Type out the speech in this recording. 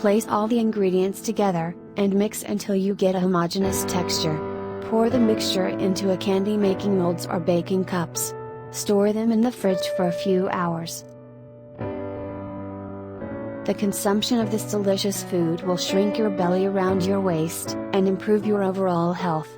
Place all the ingredients together, and mix until you get a homogeneous texture. Pour the mixture into a candy making molds or baking cups. Store them in the fridge for a few hours. The consumption of this delicious food will shrink your belly around your waist, and improve your overall health.